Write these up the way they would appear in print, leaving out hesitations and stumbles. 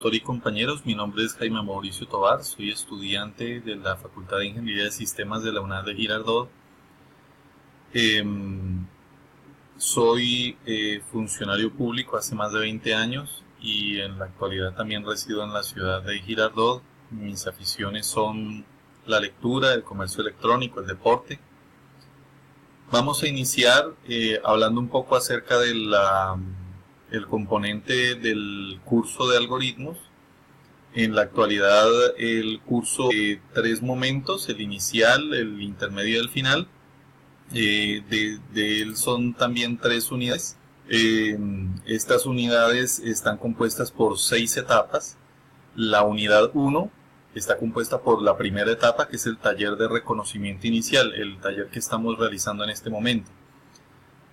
Doctor y compañeros, mi nombre es Jaime Mauricio Tovar, soy estudiante de la Facultad de Ingeniería de Sistemas de la UNAD de Girardot. Soy funcionario público hace más de 20 años y en la actualidad también resido en la ciudad de Girardot. Mis aficiones son la lectura, el comercio electrónico, el deporte. Vamos a iniciar hablando un poco acerca de el componente del curso de algoritmos. En la actualidad el curso de 3 momentos, el inicial, el intermedio y el final. De él son también 3 unidades. Estas unidades están compuestas por 6 etapas. La unidad 1 está compuesta por la primera etapa, que es el taller de reconocimiento inicial, el taller que estamos realizando en este momento.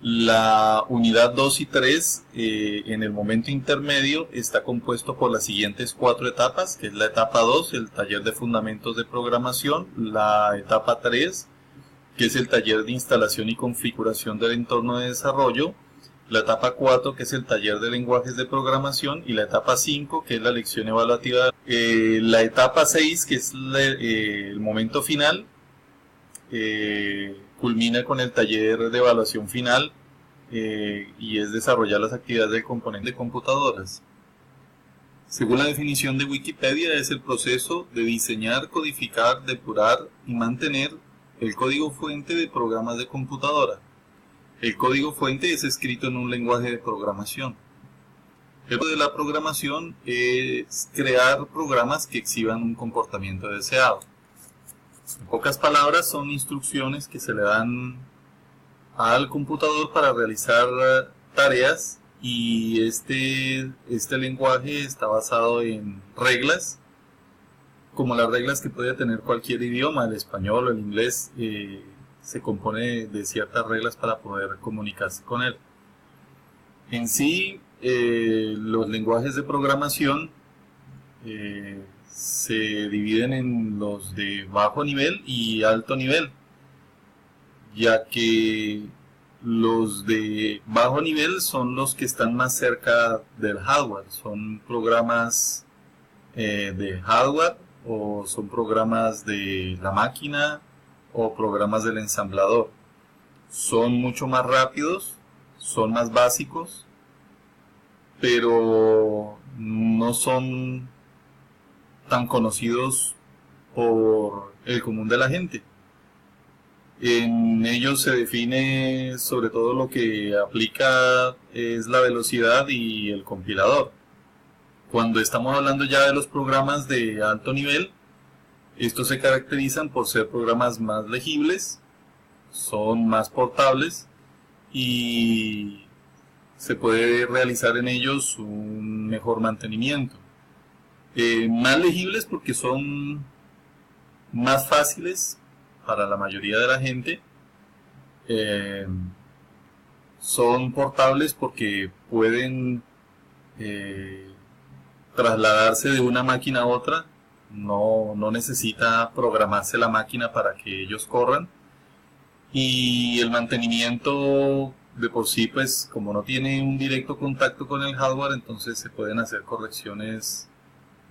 La unidad 2 y 3 en el momento intermedio está compuesto por las siguientes 4 etapas, que es la etapa 2, el taller de fundamentos de programación, la etapa 3, que es el taller de instalación y configuración del entorno de desarrollo, la etapa 4, que es el taller de lenguajes de programación, y la etapa 5, que es la lección evaluativa. La etapa 6, que es el momento final, culmina con el taller de evaluación final y es desarrollar las actividades del componente de computadoras. Según la definición de Wikipedia, es el proceso de diseñar, codificar, depurar y mantener el código fuente de programas de computadora. El código fuente es escrito en un lenguaje de programación. El objetivo de la programación es crear programas que exhiban un comportamiento deseado. En pocas palabras, son instrucciones que se le dan al computador para realizar tareas, y este lenguaje está basado en reglas, como las reglas que puede tener cualquier idioma. El español o el inglés se compone de ciertas reglas para poder comunicarse con él. En sí, los lenguajes de programación se dividen en los de bajo nivel y alto nivel, ya que los de bajo nivel son los que están más cerca del hardware, son programas de hardware, o son programas de la máquina o programas del ensamblador. Son mucho más rápidos, son más básicos, pero no son tan conocidos por el común de la gente. En ellos se define sobre todo lo que aplica es la velocidad y el compilador. Cuando estamos hablando ya de los programas de alto nivel, estos se caracterizan por ser programas más legibles, son más portables y se puede realizar en ellos un mejor mantenimiento. Más legibles porque son más fáciles para la mayoría de la gente. Son portables porque pueden trasladarse de una máquina a otra. No necesita programarse la máquina para que ellos corran. Y el mantenimiento de por sí, pues como no tiene un directo contacto con el hardware, entonces se pueden hacer correcciones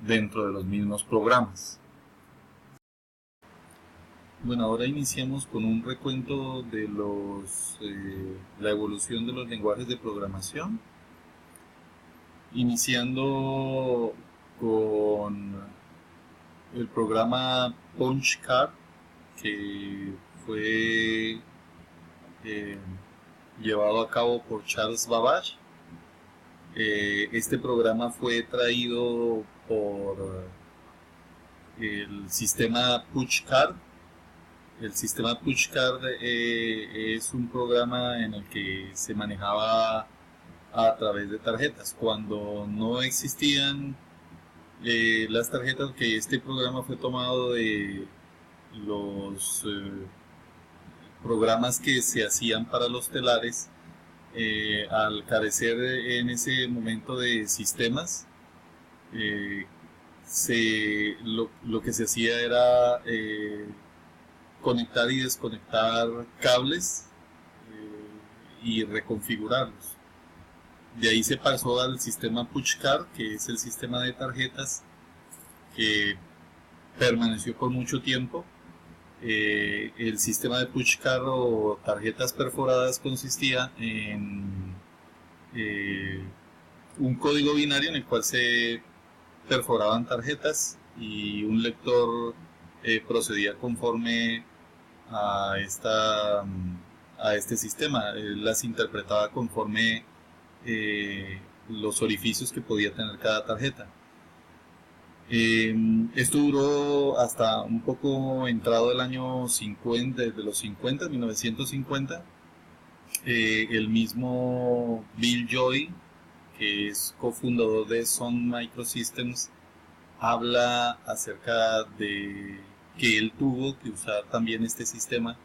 dentro de los mismos programas. Bueno, ahora iniciamos con un recuento de la evolución de los lenguajes de programación, iniciando con el programa PunchCard, que fue llevado a cabo por Charles Babbage. Este programa fue traído por el sistema PushCard. El sistema PushCard es un programa en el que se manejaba a través de tarjetas. Cuando no existían las tarjetas, que este programa fue tomado de los programas que se hacían para los telares, al carecer en ese momento de sistemas, lo que se hacía era conectar y desconectar cables y reconfigurarlos. De ahí se pasó al sistema Pushcart, que es el sistema de tarjetas que permaneció por mucho tiempo. El sistema de Pushcart o tarjetas perforadas consistía en un código binario en el cual se perforaban tarjetas y un lector procedía conforme a este sistema, las interpretaba conforme los orificios que podía tener cada tarjeta. Esto duró hasta un poco entrado el año 50, desde los 50, 1950. El mismo Bill Joy, que es cofundador de Sun Microsystems, habla acerca de que él tuvo que usar también este sistema.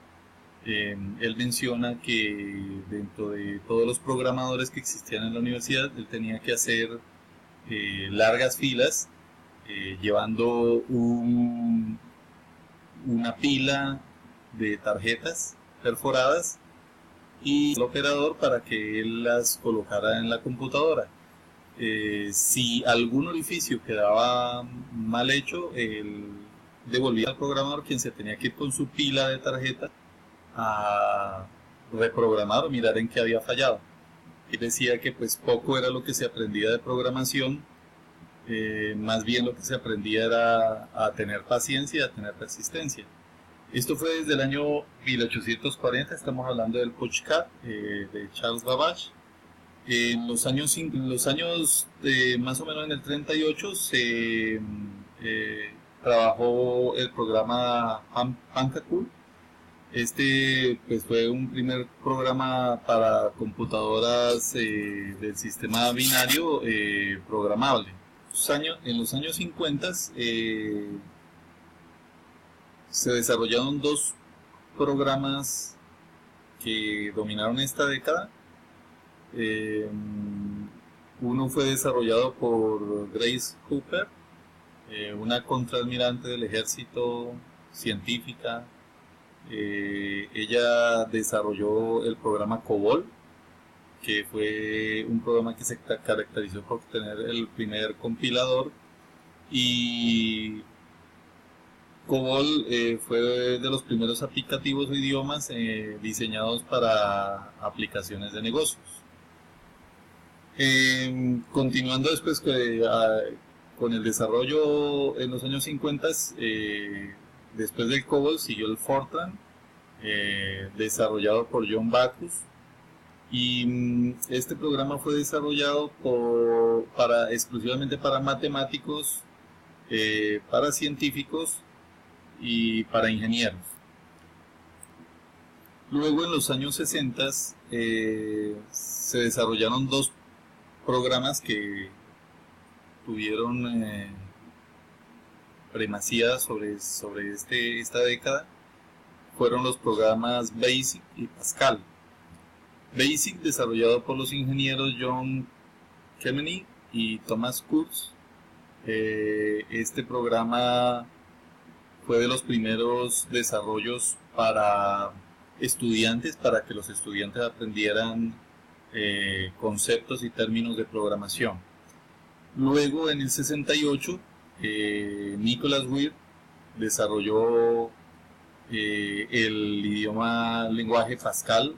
Él menciona que dentro de todos los programadores que existían en la universidad, él tenía que hacer largas filas, llevando una pila de tarjetas perforadas y el operador para que él las colocara en la computadora. Si algún orificio quedaba mal hecho, él devolvía al programador, quien se tenía que ir con su pila de tarjetas a reprogramar o mirar en qué había fallado. Él decía que pues poco era lo que se aprendía de programación, más bien lo que se aprendía era a tener paciencia, a tener persistencia. Esto fue desde el año 1840, estamos hablando del Pushcart de Charles Babbage. En los años más o menos en el 38 se trabajó el programa Pancacool. Este pues fue un primer programa para computadoras del sistema binario programable. En los años 50 se desarrollaron dos programas que dominaron esta década. Uno fue desarrollado por Grace Hopper, una contraalmirante del ejército científica. Ella desarrolló el programa COBOL, que fue un programa que se caracterizó por tener el primer compilador, y COBOL fue de los primeros aplicativos o idiomas diseñados para aplicaciones de negocios. Continuando después con el desarrollo en los años 50, después del COBOL siguió el Fortran, desarrollado por John Backus, y este programa fue desarrollado exclusivamente para matemáticos, para científicos y para ingenieros. Luego en los años 60 se desarrollaron dos programas que tuvieron primacía sobre esta década. Fueron los programas BASIC y Pascal. BASIC, desarrollado por los ingenieros John Kemeny y Thomas Kurz. Este programa fue de los primeros desarrollos para estudiantes, para que los estudiantes aprendieran conceptos y términos de programación. Luego, en el 68, Nicholas Weir desarrolló el lenguaje Pascal,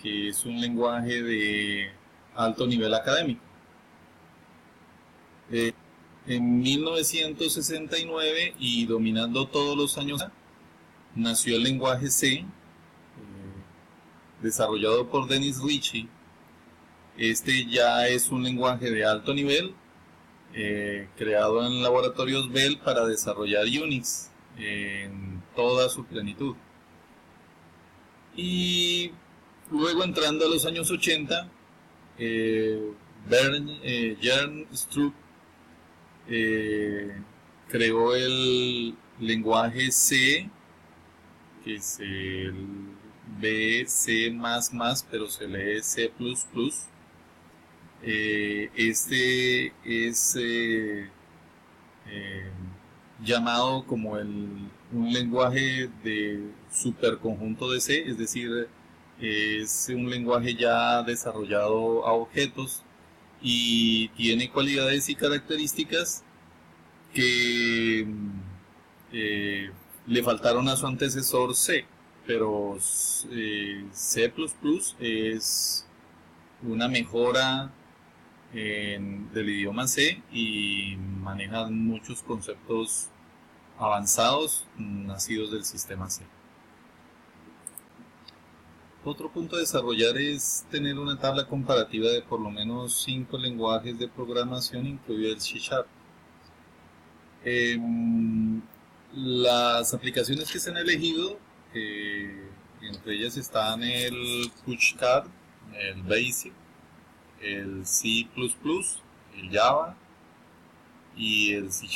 que es un lenguaje de alto nivel académico. En 1969, y dominando todos los años, nació el lenguaje C, desarrollado por Dennis Ritchie. Este ya es un lenguaje de alto nivel, creado en laboratorios Bell para desarrollar Unix en toda su plenitud. Y luego, entrando a los años 80, Jern Strup creó el lenguaje C, que es el C++, pero se lee C++. Este es llamado como un lenguaje de superconjunto de C, es decir, es un lenguaje ya desarrollado a objetos, y tiene cualidades y características que le faltaron a su antecesor C, pero C++ es una mejora del idioma C y maneja muchos conceptos avanzados nacidos del sistema C. Otro punto a desarrollar es tener una tabla comparativa de por lo menos 5 lenguajes de programación, incluido el C#. Las aplicaciones que se han elegido, entre ellas están el Pushcart, el Basic, el C++, el Java y el C#.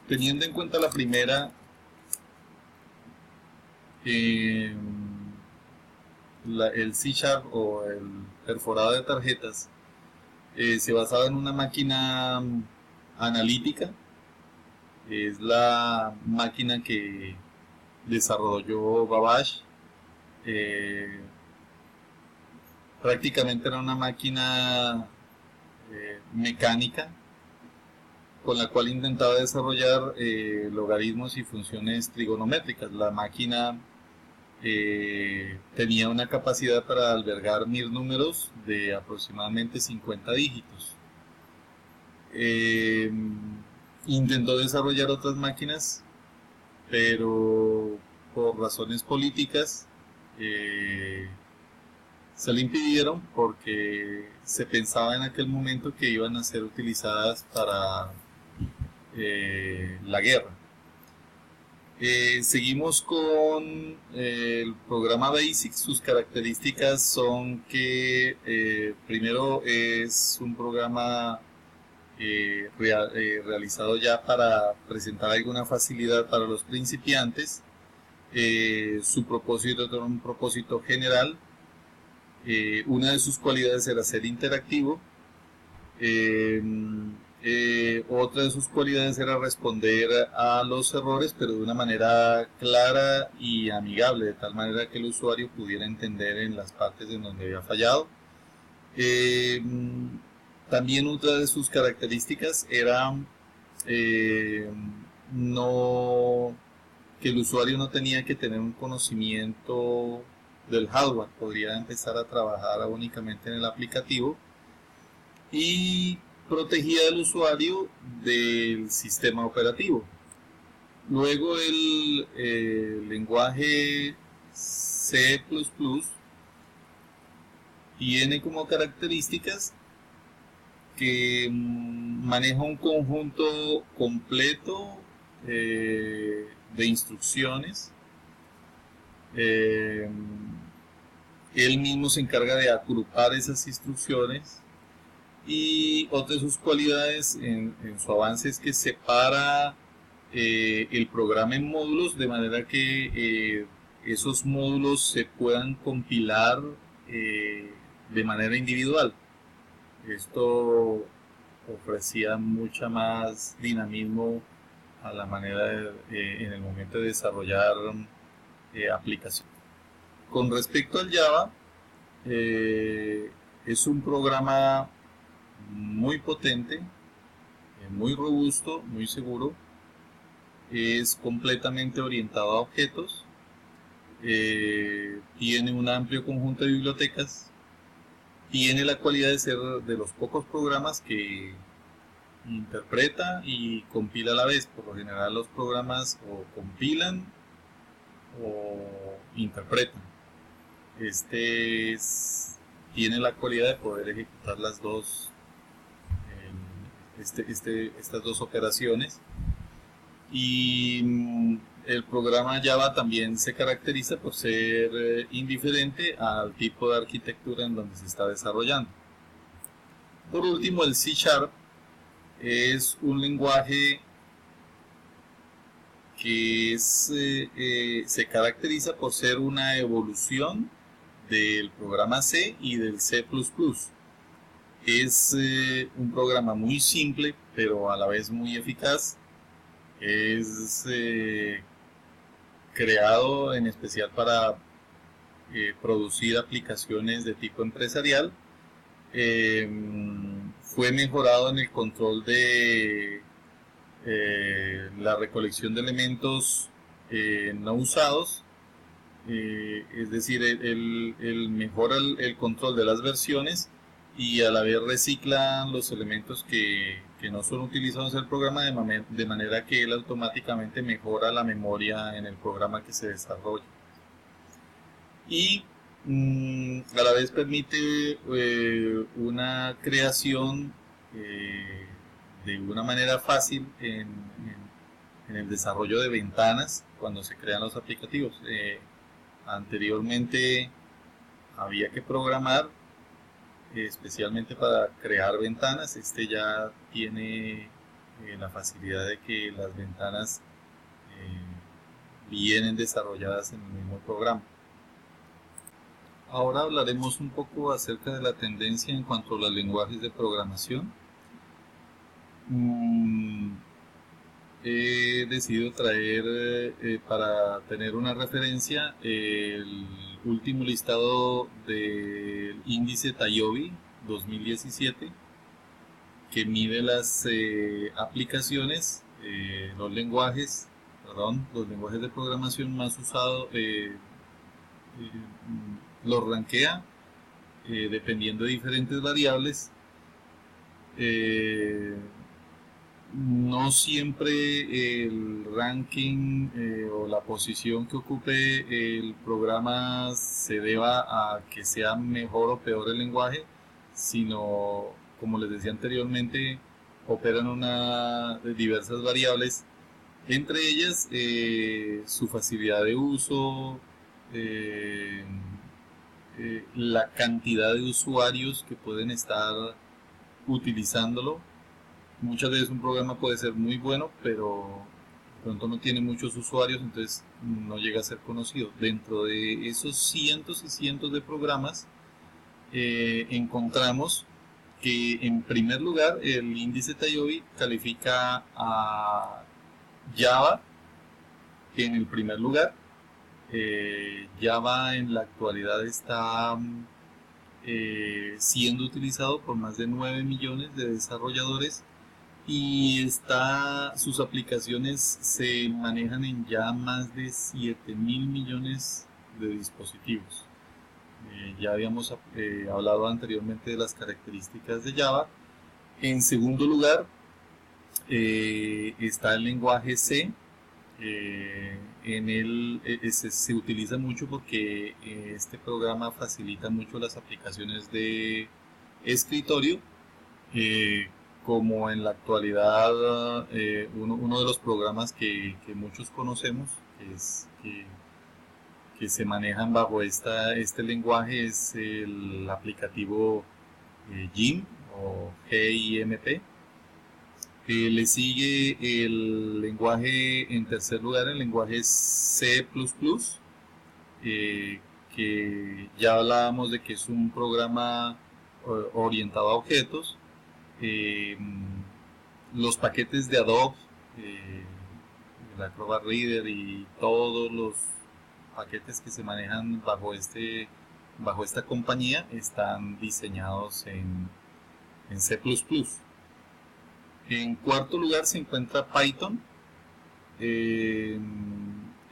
Teniendo en cuenta la primera, el C# o el perforado de tarjetas se basaba en una máquina analítica. Es la máquina que desarrolló Babbage. Prácticamente era una máquina mecánica con la cual intentaba desarrollar logaritmos y funciones trigonométricas. La máquina tenía una capacidad para albergar 1000 números de aproximadamente 50 dígitos. Intentó desarrollar otras máquinas, pero por razones políticas se le impidieron, porque se pensaba en aquel momento que iban a ser utilizadas para la guerra. Seguimos con el programa Basic. Sus características son que primero es un programa realizado ya para presentar alguna facilidad para los principiantes. Su propósito era un propósito general. Una de sus cualidades era ser interactivo. Otra de sus cualidades era responder a los errores, pero de una manera clara y amigable, de tal manera que el usuario pudiera entender en las partes en donde había fallado. También otra de sus características era que el usuario no tenía que tener un conocimiento del hardware, podría empezar a trabajar únicamente en el aplicativo, y protegía al usuario del sistema operativo. Luego el lenguaje C++ tiene como características que maneja un conjunto completo de instrucciones. Él mismo se encarga de agrupar esas instrucciones, y otra de sus cualidades en su avance es que separa el programa en módulos, de manera que esos módulos se puedan compilar de manera individual. Esto ofrecía mucha más dinamismo a la manera en el momento de desarrollar aplicaciones. Con respecto al Java, es un programa muy potente, muy robusto, muy seguro. Es completamente orientado a objetos. Tiene un amplio conjunto de bibliotecas. Tiene la cualidad de ser de los pocos programas que interpreta y compila a la vez. Por lo general los programas o compilan o interpretan. Tiene la cualidad de poder ejecutar las dos, estas dos operaciones. Y el programa Java también se caracteriza por ser indiferente al tipo de arquitectura en donde se está desarrollando. Por último, el C# es un lenguaje que se caracteriza por ser una evolución del programa C y del C++. Es un programa muy simple, pero a la vez muy eficaz. Es creado en especial para producir aplicaciones de tipo empresarial. Fue mejorado en el control de la recolección de elementos no usados, es decir, él mejora el control de las versiones y a la vez recicla los elementos que no son utilizados en el programa de manera que él automáticamente mejora la memoria en el programa que se desarrolla. Y a la vez permite una creación de una manera fácil en el desarrollo de ventanas cuando se crean los aplicativos. Anteriormente había que programar especialmente para crear ventanas. Este ya tiene la facilidad de que las ventanas vienen desarrolladas en el mismo programa. Ahora hablaremos un poco acerca de la tendencia en cuanto a los lenguajes de programación. He decidido traer para tener una referencia el último listado del índice TIOBE 2017 que mide las aplicaciones, los lenguajes de programación más usados, los rankea dependiendo de diferentes variables. No siempre el ranking o la posición que ocupe el programa se deba a que sea mejor o peor el lenguaje, sino, como les decía anteriormente, operan diversas variables, entre ellas su facilidad de uso, la cantidad de usuarios que pueden estar utilizándolo. Muchas veces un programa puede ser muy bueno, pero de pronto no tiene muchos usuarios, entonces no llega a ser conocido. Dentro de esos cientos y cientos de programas, encontramos que en primer lugar el índice TIOBE califica a Java en el primer lugar. Java en la actualidad está siendo utilizado por más de 9 millones de desarrolladores y sus aplicaciones se manejan en ya más de 7 mil millones de dispositivos. Ya habíamos hablado anteriormente de las características de Java. En segundo lugar está el lenguaje C. Se utiliza mucho porque este programa facilita mucho las aplicaciones de escritorio, como en la actualidad uno de los programas que muchos conocemos que se manejan bajo este lenguaje es el aplicativo GIMP o GIMP. Le sigue el lenguaje, en tercer lugar, el lenguaje C++, que ya hablábamos de que es un programa orientado a objetos. Los paquetes de Adobe, el Acrobat Reader y todos los paquetes que se manejan bajo esta compañía están diseñados en C++. En cuarto lugar se encuentra Python.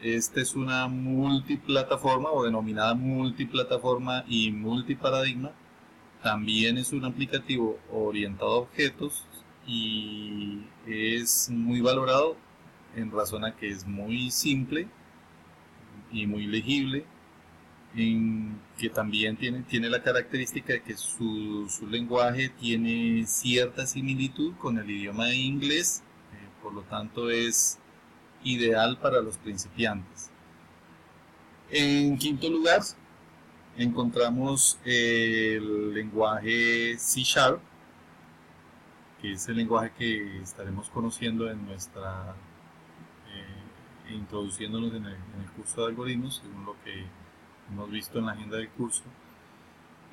Esta es una multiplataforma o denominada multiplataforma y multiparadigma. También es un aplicativo orientado a objetos y es muy valorado en razón a que es muy simple y muy legible, que también tiene la característica de que su lenguaje tiene cierta similitud con el idioma inglés, por lo tanto es ideal para los principiantes. En quinto lugar encontramos el lenguaje C#, que es el lenguaje que estaremos conociendo en introduciéndonos en el curso de algoritmos, según lo que hemos visto en la agenda del curso.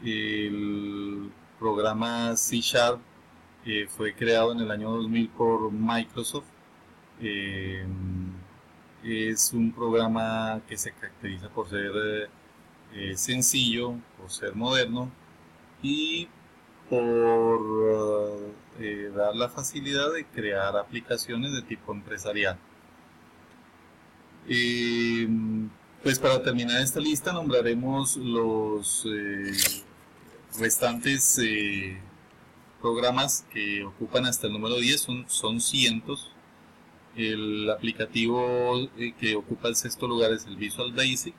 El programa C# fue creado en el año 2000 por Microsoft. Es un programa que se caracteriza por ser sencillo, por ser moderno y por dar la facilidad de crear aplicaciones de tipo empresarial. Pues para terminar esta lista nombraremos los restantes programas que ocupan hasta el número 10, son cientos. El aplicativo que ocupa el sexto lugar es el Visual Basic.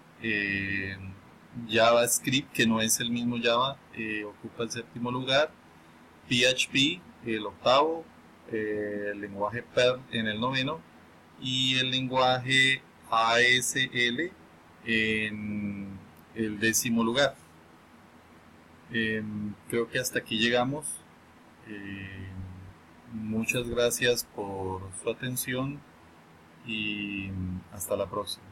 JavaScript, que no es el mismo Java, ocupa el séptimo lugar. PHP, el octavo. El lenguaje Perl en el noveno. Y el lenguaje ASL en el décimo lugar. Creo que hasta aquí llegamos. Muchas gracias por su atención y hasta la próxima.